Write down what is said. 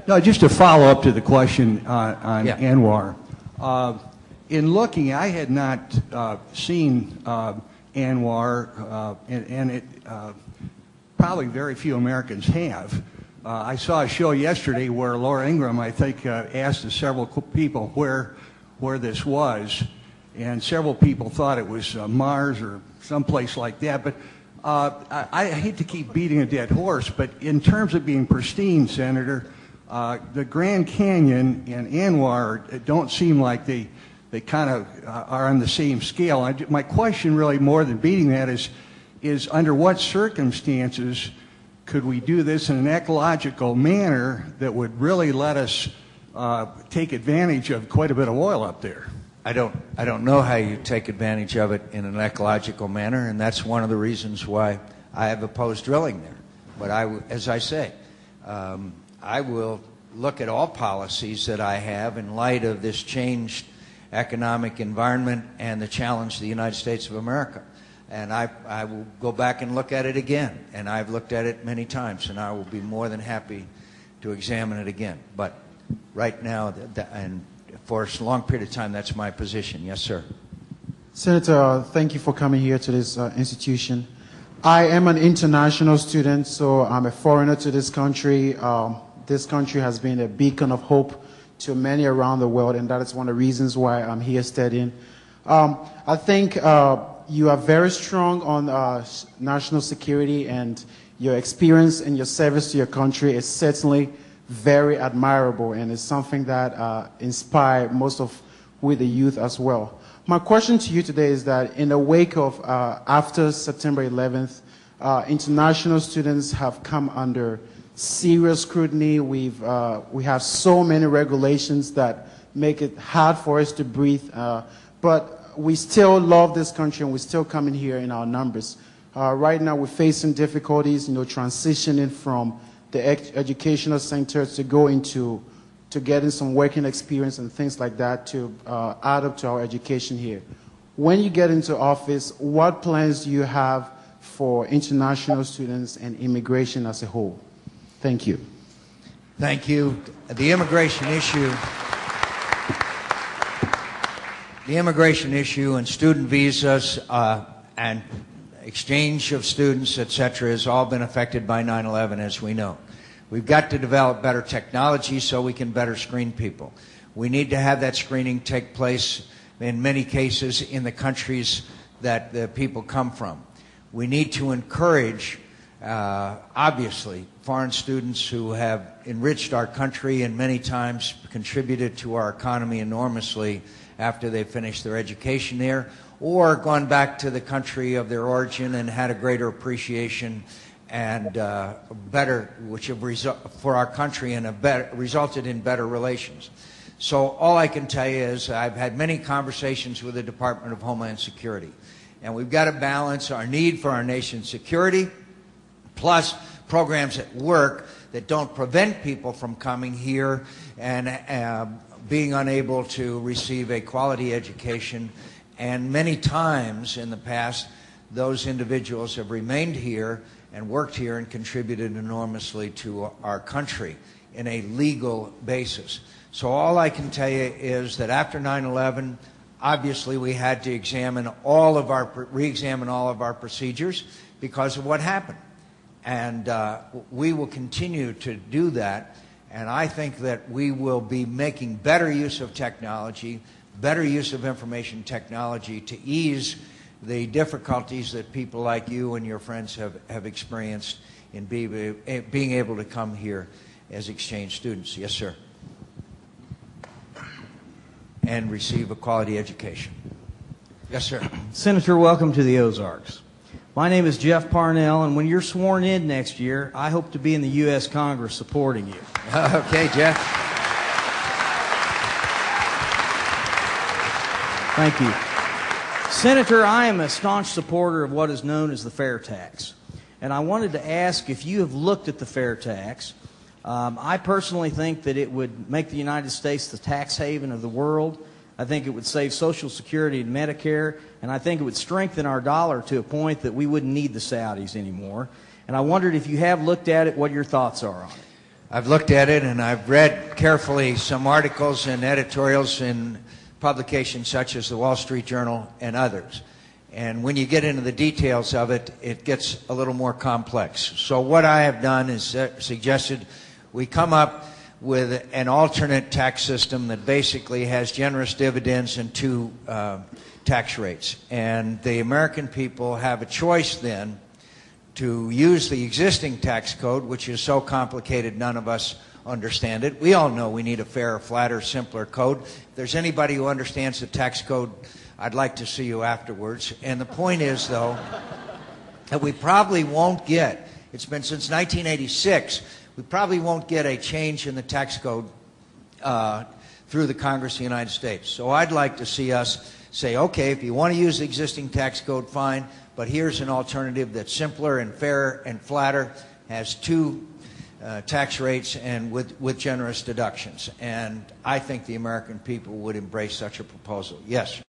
No, just to follow up to the question on Yeah. Anwar. In looking, I had not seen Anwar, and it probably very few Americans have. I saw a show yesterday where Laura Ingraham, I think, asked several people where this was, and several people thought it was Mars or someplace like that. But I hate to keep beating a dead horse, but in terms of being pristine, Senator, the Grand Canyon and Anwar don't seem like they kind of are on the same scale. My question really, more than beating that, is under what circumstances could we do this in an ecological manner that would really let us take advantage of quite a bit of oil up there? I don't know how you take advantage of it in an ecological manner, and that's one of the reasons why I have opposed drilling there. But as I say, I will look at all policies that I have in light of this changed economic environment and the challenge to the United States of America. And I will go back and look at it again. And I've looked at it many times, and I will be more than happy to examine it again. But right now, and for a long period of time, that's my position. Yes, sir. Senator, thank you for coming here to this institution. I am an international student, so I'm a foreigner to this country. This country has been a beacon of hope to many around the world, and that is one of the reasons why I'm here studying. I think you are very strong on national security, and your experience and your service to your country is certainly very admirable, and it's something that inspires most of the youth as well. My question to you today is that in the wake of after September 11th, international students have come under serious scrutiny. We have so many regulations that make it hard for us to breathe, but we still love this country, and we're still coming here in our numbers. Right now, we're facing difficulties, transitioning from the educational centers to go into getting some working experience and things like that to add up to our education here. When you get into office, what plans do you have for international students and immigration as a whole? Thank you. Thank you. The immigration issue and student visas and exchange of students, etc., has all been affected by 9/11, as we know. We've got to develop better technology so we can better screen people. We need to have that screening take place in many cases in the countries that the people come from. We need to encourage, obviously, foreign students who have enriched our country and many times contributed to our economy enormously after they finished their education there, or gone back to the country of their origin and had a greater appreciation and better, which have for our country and resulted in better relations. So all I can tell you is I've had many conversations with the Department of Homeland Security, and we've got to balance our need for our nation's security plus programs at work that don't prevent people from coming here and being unable to receive a quality education. And many times in the past, those individuals have remained here and worked here and contributed enormously to our country in a legal basis. So all I can tell you is that after 9/11, obviously we had to re-examine all of our procedures because of what happened. And we will continue to do that. And I think that we will be making better use of technology, better use of information technology to ease the difficulties that people like you and your friends have experienced in being able to come here as exchange students. Yes, sir. And receive a quality education. Yes, sir. Senator, welcome to the Ozarks. My name is Jeff Parnell, and when you're sworn in next year, I hope to be in the U.S. Congress supporting you. Okay, Jeff. Thank you. Senator, I am a staunch supporter of what is known as the fair tax. And I wanted to ask if you have looked at the fair tax. I personally think that it would make the United States the tax haven of the world. I think it would save Social Security and Medicare, and I think it would strengthen our dollar to a point that we wouldn't need the Saudis anymore. And I wondered if you have looked at it, what your thoughts are on it. I've looked at it and I've read carefully some articles and editorials in publications such as the Wall Street Journal and others. And when you get into the details of it, it gets a little more complex. So what I have done is suggested we come up with an alternate tax system that basically has generous dividends and two tax rates. And the American people have a choice then to use the existing tax code, which is so complicated none of us understand it. We all know we need a fairer, flatter, simpler code. If there's anybody who understands the tax code, I'd like to see you afterwards. And the point is, though, that we probably won't get, it's been since 1986, we probably won't get a change in the tax code through the Congress of the United States. So I'd like to see us say, okay, if you want to use the existing tax code, fine, but here's an alternative that's simpler and fairer and flatter, has two tax rates and with generous deductions. And I think the American people would embrace such a proposal. Yes.